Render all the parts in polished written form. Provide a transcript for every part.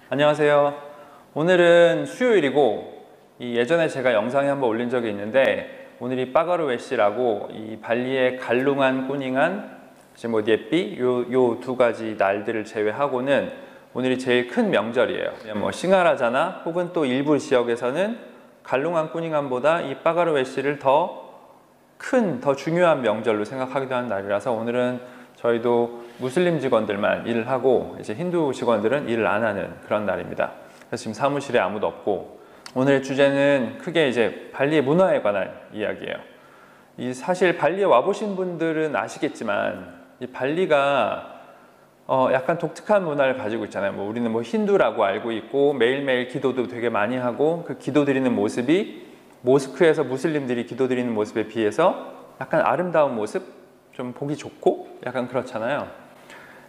안녕하세요. 오늘은 수요일이고 예전에 제가 영상에 한번 올린 적이 있는데 오늘이 빠가루웨시라고 이 발리의 갈룽한 꾸닝한 뭐 예삐 요 두 가지 날들을 제외하고는 오늘이 제일 큰 명절이에요. 뭐 싱하라자나 혹은 또 일부 지역에서는 갈룽한 꾸닝한보다 이 빠가루웨시를 더 중요한 명절로 생각하기도 하는 날이라서 오늘은 저희도 무슬림 직원들만 일을 하고 이제 힌두 직원들은 일을 안 하는 그런 날입니다. 그래서 지금 사무실에 아무도 없고 오늘의 주제는 크게 이제 발리의 문화에 관한 이야기예요. 사실 발리에 와보신 분들은 아시겠지만 이 발리가 약간 독특한 문화를 가지고 있잖아요. 뭐 우리는 뭐 힌두라고 알고 있고 매일매일 기도도 되게 많이 하고 그 기도 드리는 모습이 모스크에서 무슬림들이 기도 드리는 모습에 비해서 약간 아름다운 모습, 좀 보기 좋고 약간 그렇잖아요.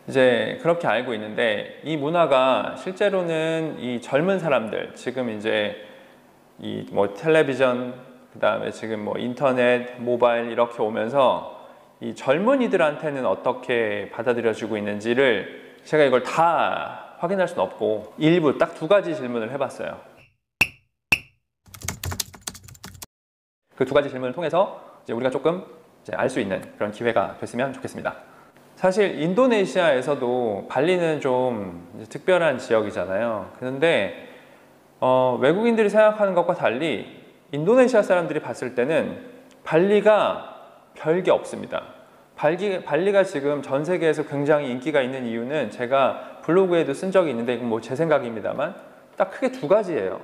이제 그렇게 알고 있는데 이 문화가 실제로는 이 젊은 사람들, 지금 이제 이 뭐 텔레비전, 그 다음에 지금 뭐 인터넷, 모바일 이렇게 오면서 이 젊은이들한테는 어떻게 받아들여지고 있는지를 제가 이걸 다 확인할 수는 없고 일부 딱 두 가지 질문을 해봤어요. 그 두 가지 질문을 통해서 이제 우리가 조금 알 수 있는 그런 기회가 됐으면 좋겠습니다. 사실 인도네시아에서도 발리는 좀 특별한 지역이잖아요. 그런데 외국인들이 생각하는 것과 달리 인도네시아 사람들이 봤을 때는 발리가 별게 없습니다. 발리가 지금 전 세계에서 굉장히 인기가 있는 이유는 제가 블로그에도 쓴 적이 있는데 이건 뭐 제 생각입니다만 딱 크게 두 가지예요.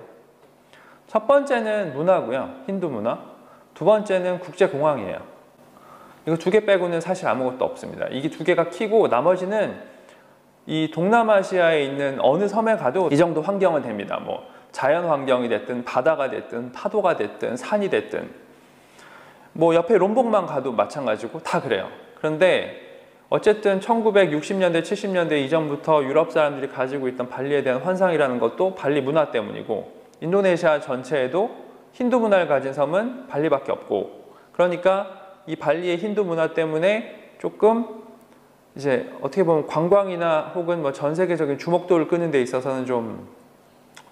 첫 번째는 문화고요. 힌두 문화. 두 번째는 국제공항이에요. 이거 두 개 빼고는 사실 아무것도 없습니다. 이게 두 개가 키고 나머지는 이 동남아시아에 있는 어느 섬에 가도 이 정도 환경은 됩니다. 뭐 자연 환경이 됐든 바다가 됐든 파도가 됐든 산이 됐든 뭐 옆에 롬복만 가도 마찬가지고 다 그래요. 그런데 어쨌든 1960년대 70년대 이전부터 유럽 사람들이 가지고 있던 발리에 대한 환상이라는 것도 발리 문화 때문이고 인도네시아 전체에도 힌두 문화를 가진 섬은 발리밖에 없고 그러니까 이 발리의 힌두 문화 때문에 조금 이제 어떻게 보면 관광이나 혹은 뭐 전 세계적인 주목도를 끄는 데 있어서는 좀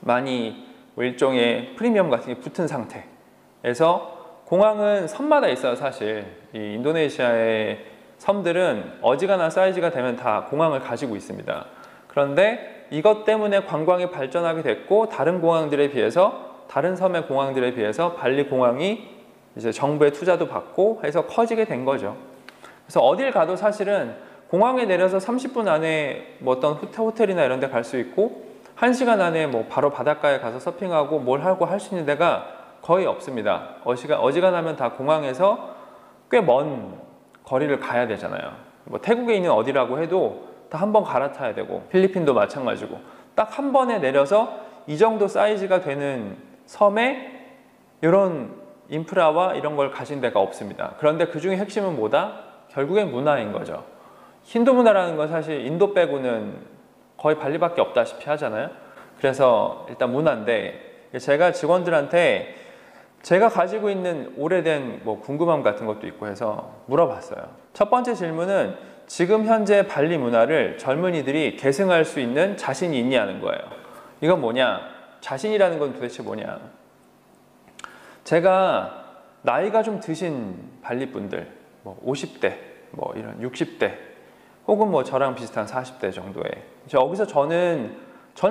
많이 뭐 일종의 프리미엄 같은 게 붙은 상태에서 공항은 섬마다 있어요. 사실 이 인도네시아의 섬들은 어지간한 사이즈가 되면 다 공항을 가지고 있습니다. 그런데 이것 때문에 관광이 발전하게 됐고 다른 공항들에 비해서 다른 섬의 공항들에 비해서 발리 공항이 이제 정부의 투자도 받고 해서 커지게 된 거죠. 그래서 어딜 가도 사실은 공항에 내려서 30분 안에 뭐 어떤 호텔이나 이런 데 갈 수 있고 1시간 안에 뭐 바로 바닷가에 가서 서핑하고 뭘 하고 할 수 있는 데가 거의 없습니다. 어지간하면 다 공항에서 꽤 먼 거리를 가야 되잖아요. 뭐 태국에 있는 어디라고 해도 다 한 번 갈아타야 되고 필리핀도 마찬가지고 딱 한 번에 내려서 이 정도 사이즈가 되는 섬에 이런 인프라와 이런 걸 가진 데가 없습니다. 그런데 그 중에 핵심은 뭐다? 결국엔 문화인 거죠. 힌두 문화라는 건 사실 인도 빼고는 거의 발리밖에 없다시피 하잖아요. 그래서 일단 문화인데 제가 직원들한테 제가 가지고 있는 오래된 뭐 궁금함 같은 것도 있고 해서 물어봤어요. 첫 번째 질문은 지금 현재 발리 문화를 젊은이들이 계승할 수 있는 자신이 있냐는 거예요. 이건 뭐냐? 자신이라는 건 도대체 뭐냐? 제가 나이가 좀 드신 발리분들, 뭐 50대, 뭐 이런 60대, 혹은 뭐 저랑 비슷한 40대 정도에 여기서 저는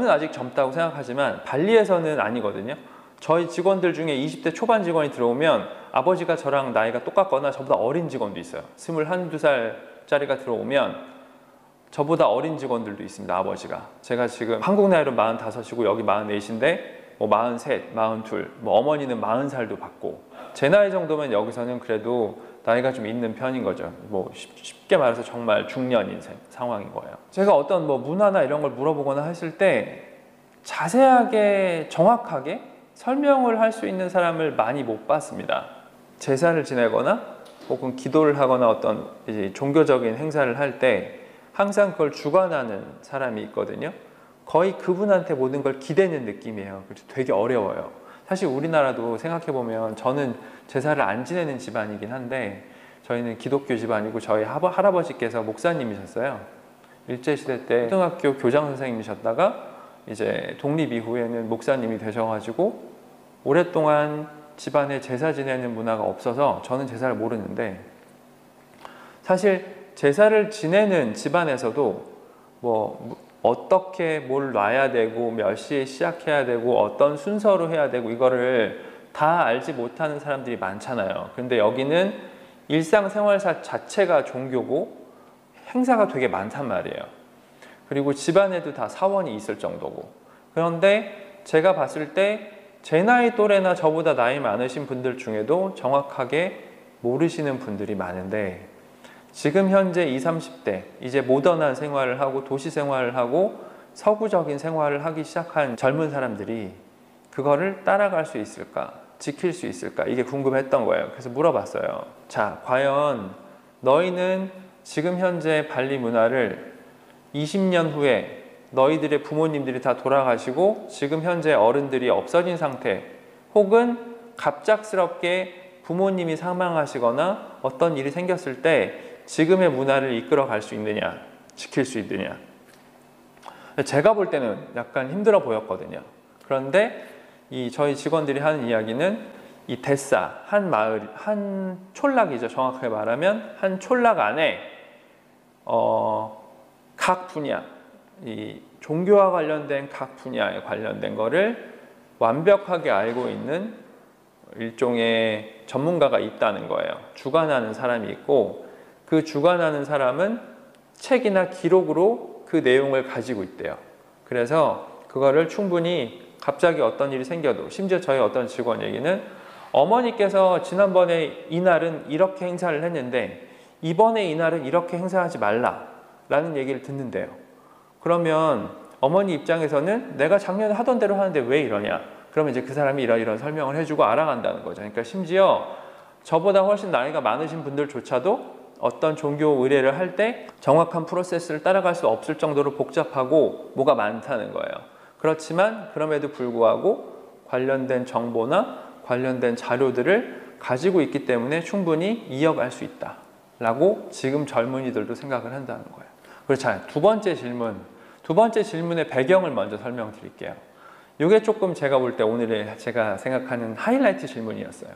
아직 젊다고 생각하지만 발리에서는 아니거든요. 저희 직원들 중에 20대 초반 직원이 들어오면 아버지가 저랑 나이가 똑같거나 저보다 어린 직원도 있어요. 21, 2살짜리가 들어오면 저보다 어린 직원들도 있습니다. 아버지가. 제가 지금 한국 나이로 45이고 여기 44인데 뭐 43, 42, 뭐 어머니는 40살도 받고 제 나이 정도면 여기서는 그래도 나이가 좀 있는 편인 거죠. 뭐 쉽게 말해서 정말 중년 인생 상황인 거예요. 제가 어떤 뭐 문화나 이런 걸 물어보거나 했을 때 자세하게 정확하게 설명을 할 수 있는 사람을 많이 못 봤습니다. 제사를 지내거나 혹은 기도를 하거나 어떤 이제 종교적인 행사를 할 때 항상 그걸 주관하는 사람이 있거든요. 거의 그분한테 모든 걸 기대는 느낌이에요. 그래서 되게 어려워요. 사실 우리나라도 생각해보면 저는 제사를 안 지내는 집안이긴 한데 저희는 기독교 집안이고 저희 할아버지께서 목사님이셨어요. 일제시대 때 초등학교 교장 선생님이셨다가 이제 독립 이후에는 목사님이 되셔가지고 오랫동안 집안에 제사 지내는 문화가 없어서 저는 제사를 모르는데, 사실 제사를 지내는 집안에서도 뭐 어떻게 뭘 놔야 되고 몇 시에 시작해야 되고 어떤 순서로 해야 되고 이거를 다 알지 못하는 사람들이 많잖아요. 근데 여기는 일상생활사 자체가 종교고 행사가 되게 많단 말이에요. 그리고 집안에도 다 사원이 있을 정도고. 그런데 제가 봤을 때 제 나이 또래나 저보다 나이 많으신 분들 중에도 정확하게 모르시는 분들이 많은데, 지금 현재 20, 30대 이제 모던한 생활을 하고 도시 생활을 하고 서구적인 생활을 하기 시작한 젊은 사람들이 그거를 따라갈 수 있을까, 지킬 수 있을까, 이게 궁금했던 거예요. 그래서 물어봤어요. 자, 과연 너희는 지금 현재 발리 문화를 20년 후에 너희들의 부모님들이 다 돌아가시고 지금 현재 어른들이 없어진 상태, 혹은 갑작스럽게 부모님이 사망하시거나 어떤 일이 생겼을 때 지금의 문화를 이끌어 갈 수 있느냐, 지킬 수 있느냐. 제가 볼 때는 약간 힘들어 보였거든요. 그런데 저희 직원들이 하는 이야기는 이 데사, 한 마을, 한 촌락이죠. 정확하게 말하면 한 촌락 안에 각 분야, 이 종교와 관련된 각 분야에 관련된 거를 완벽하게 알고 있는 일종의 전문가가 있다는 거예요. 주관하는 사람이 있고, 그 주관하는 사람은 책이나 기록으로 그 내용을 가지고 있대요. 그래서 그거를 충분히 갑자기 어떤 일이 생겨도, 심지어 저희 어떤 직원 얘기는 어머니께서 지난번에 이날은 이렇게 행사를 했는데 이번에 이날은 이렇게 행사하지 말라 라는 얘기를 듣는데요. 그러면 어머니 입장에서는 내가 작년에 하던 대로 하는데 왜 이러냐, 그러면 이제 그 사람이 이런 설명을 해주고 알아간다는 거죠. 그러니까 심지어 저보다 훨씬 나이가 많으신 분들조차도 어떤 종교 의례를 할 때 정확한 프로세스를 따라갈 수 없을 정도로 복잡하고 뭐가 많다는 거예요. 그렇지만 그럼에도 불구하고 관련된 정보나 관련된 자료들을 가지고 있기 때문에 충분히 이어갈 수 있다 라고 지금 젊은이들도 생각을 한다는 거예요. 그렇잖아요. 두 번째 질문의 배경을 먼저 설명드릴게요. 이게 조금 제가 볼 때 오늘의 제가 생각하는 하이라이트 질문이었어요.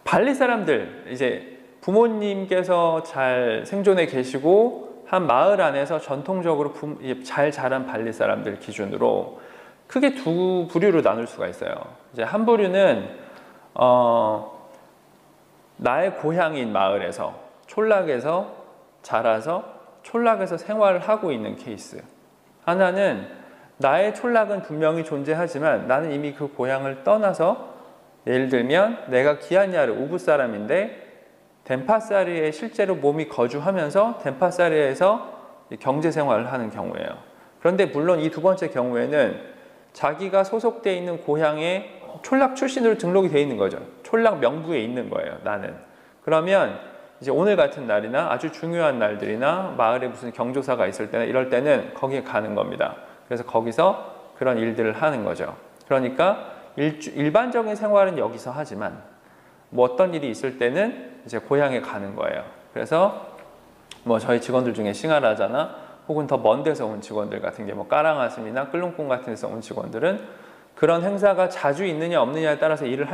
발리 사람들, 이제 부모님께서 잘 생존해 계시고 한 마을 안에서 전통적으로 잘 자란 발리 사람들 기준으로 크게 두 부류로 나눌 수가 있어요. 이제 한 부류는 나의 고향인 마을에서, 촌락에서 자라서 촌락에서 생활을 하고 있는 케이스. 하나는 나의 촌락은 분명히 존재하지만 나는 이미 그 고향을 떠나서, 예를 들면 내가 기안야르 우붓 사람인데 덴파사리에 실제로 몸이 거주하면서 덴파사리에서 경제생활을 하는 경우예요. 그런데 물론 이 두 번째 경우에는 자기가 소속되어 있는 고향에 촌락 출신으로 등록이 되어 있는 거죠. 촌락 명부에 있는 거예요, 나는. 그러면 이제 오늘 같은 날이나 아주 중요한 날들이나 마을에 무슨 경조사가 있을 때나 이럴 때는 거기에 가는 겁니다. 그래서 거기서 그런 일들을 하는 거죠. 그러니까 일반적인 생활은 여기서 하지만 뭐 어떤 일이 있을 때는 이제 고향에 가는 거예요. 그래서 뭐 저희 직원들 중에 싱하라자나 혹은 더 먼 데서 온 직원들 같은 게 뭐 까랑아슴이나 끌룽꿍 같은 데서 온 직원들은 그런 행사가 자주 있느냐 없느냐에 따라서 일을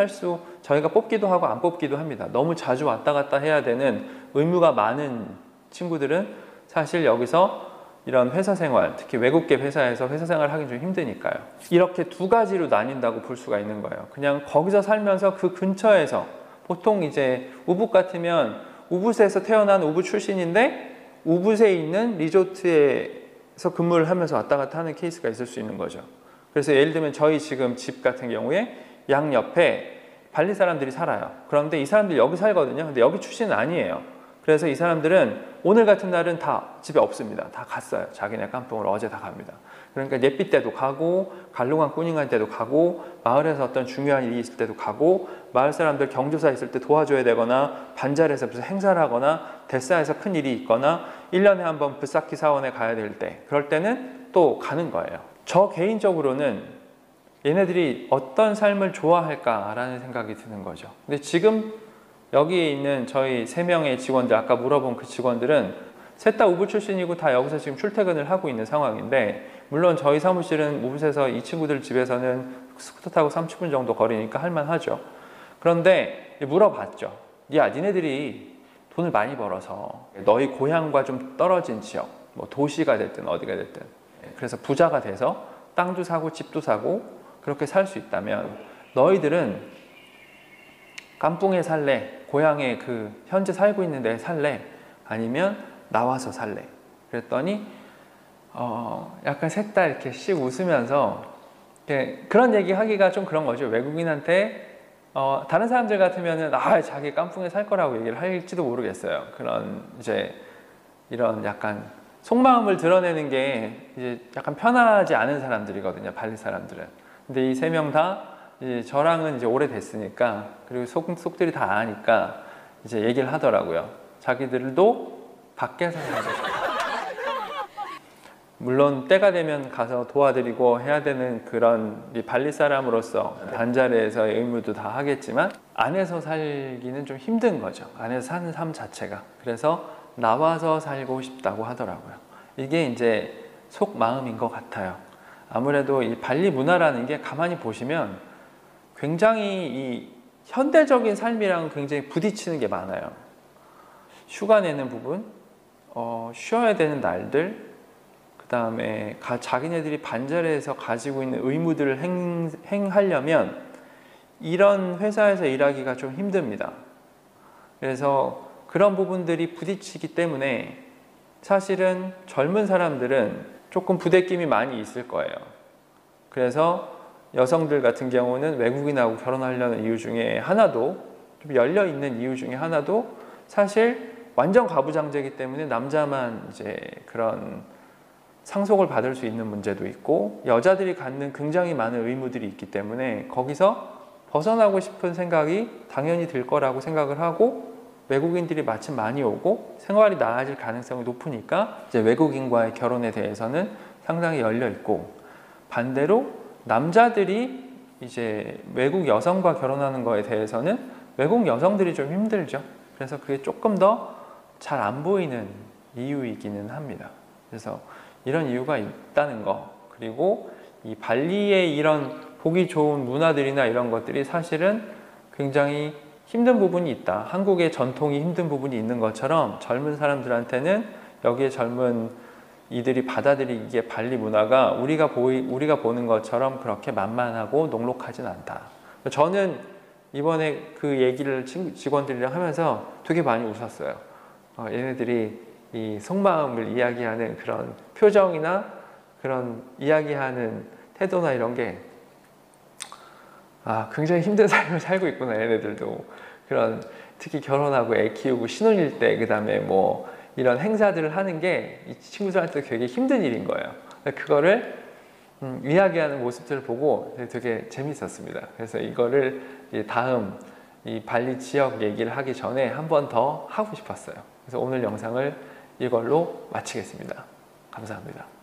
저희가 뽑기도 하고 안 뽑기도 합니다. 너무 자주 왔다 갔다 해야 되는 의무가 많은 친구들은 사실 여기서 이런 회사 생활, 특히 외국계 회사에서 회사 생활을 하기 좀 힘드니까요. 이렇게 두 가지로 나뉜다고 볼 수가 있는 거예요. 그냥 거기서 살면서 그 근처에서, 보통 이제 우붓 같으면 우붓에서 태어난 우붓 출신인데 우붓에 있는 리조트에서 근무를 하면서 왔다 갔다 하는 케이스가 있을 수 있는 거죠. 그래서 예를 들면 저희 지금 집 같은 경우에 양옆에 발리 사람들이 살아요. 그런데 이 사람들이 여기 살거든요. 근데 여기 출신은 아니에요. 그래서 이 사람들은 오늘 같은 날은 다 집에 없습니다. 다 갔어요. 자기네 깜풍으로 어제 다 갑니다. 그러니까 예삐 때도 가고, 갈루간 꾸닝할 때도 가고, 마을에서 어떤 중요한 일이 있을 때도 가고, 마을 사람들 경조사 있을 때 도와줘야 되거나, 반잘에서 무슨 행사를 하거나, 데사에서 큰 일이 있거나, 1년에 한 번 부사키 사원에 가야 될 때, 그럴 때는 또 가는 거예요. 저 개인적으로는 얘네들이 어떤 삶을 좋아할까라는 생각이 드는 거죠. 근데 지금 여기에 있는 저희 3명의 직원들, 아까 물어본 그 직원들은 셋 다 우붓 출신이고 다 여기서 지금 출퇴근을 하고 있는 상황인데, 물론 저희 사무실은 우붓에서 이 친구들 집에서는 스쿠터 타고 30분 정도 거리니까 할만하죠. 그런데 물어봤죠. 야, 니네들이 돈을 많이 벌어서 너희 고향과 좀 떨어진 지역, 뭐 도시가 됐든 어디가 됐든, 그래서 부자가 돼서 땅도 사고 집도 사고 그렇게 살 수 있다면 너희들은 깐풍에 살래? 고향에 그 현재 살고 있는 데 살래? 아니면 나와서 살래? 그랬더니 약간 셋 다 이렇게 씩 웃으면서 그런 얘기 하기가 좀 그런 거죠. 외국인한테 다른 사람들 같으면은 자기 깐풍에 살 거라고 얘기를 할지도 모르겠어요. 그런 이제 이런 약간 속마음을 드러내는 게 이제 약간 편하지 않은 사람들이거든요. 발리 사람들은. 근데 이 세 명 다 이제 저랑은 이제 오래됐으니까 그리고 속들이 다 아니까 이제 얘기를 하더라고요. 자기들도 밖에서 살고 싶다. 물론 때가 되면 가서 도와드리고 해야 되는 그런 발리 사람으로서 단자리에서의 의무도 다 하겠지만 안에서 살기는 좀 힘든 거죠. 안에서 사는 삶 자체가. 그래서 나와서 살고 싶다고 하더라고요. 이게 이제 속마음인 것 같아요. 아무래도 이 발리 문화라는 게 가만히 보시면 굉장히 이 현대적인 삶이랑 굉장히 부딪히는 게 많아요. 휴가 내는 부분, 쉬어야 되는 날들, 그 다음에 자기네들이 반절에서 가지고 있는 의무들을 행하려면 이런 회사에서 일하기가 좀 힘듭니다. 그래서 그런 부분들이 부딪히기 때문에 사실은 젊은 사람들은 조금 부대낌이 많이 있을 거예요. 그래서 여성들 같은 경우는 외국인하고 결혼하려는 이유 중에 하나도, 좀 열려있는 이유 중에 하나도 사실 완전 가부장제이기 때문에 남자만 이제 그런 상속을 받을 수 있는 문제도 있고 여자들이 갖는 굉장히 많은 의무들이 있기 때문에 거기서 벗어나고 싶은 생각이 당연히 들 거라고 생각을 하고 외국인들이 마침 많이 오고 생활이 나아질 가능성이 높으니까 이제 외국인과의 결혼에 대해서는 상당히 열려 있고 반대로 남자들이 이제 외국 여성과 결혼하는 거에 대해서는 외국 여성들이 좀 힘들죠. 그래서 그게 조금 더 잘 안 보이는 이유이기는 합니다. 그래서 이런 이유가 있다는 거, 그리고 이 발리의 이런 보기 좋은 문화들이나 이런 것들이 사실은 굉장히 힘든 부분이 있다. 한국의 전통이 힘든 부분이 있는 것처럼 젊은 사람들한테는 여기에 젊은 이들이 받아들이기에 발리 문화가 우리가 보는 것처럼 그렇게 만만하고 녹록하진 않다. 저는 이번에 그 얘기를 직원들이랑 하면서 되게 많이 웃었어요. 얘네들이 이 속마음을 이야기하는 그런 표정이나 그런 이야기하는 태도나 이런 게 굉장히 힘든 삶을 살고 있구나. 얘네들도 그런 특히 결혼하고 애 키우고 신혼일 때 그다음에 뭐 이런 행사들을 하는 게 이 친구들한테 되게 힘든 일인 거예요. 그거를 이야기하는 모습들을 보고 되게 재밌었습니다. 그래서 이거를 다음 이 발리 지역 얘기를 하기 전에 한 번 더 하고 싶었어요. 그래서 오늘 영상을 이걸로 마치겠습니다. 감사합니다.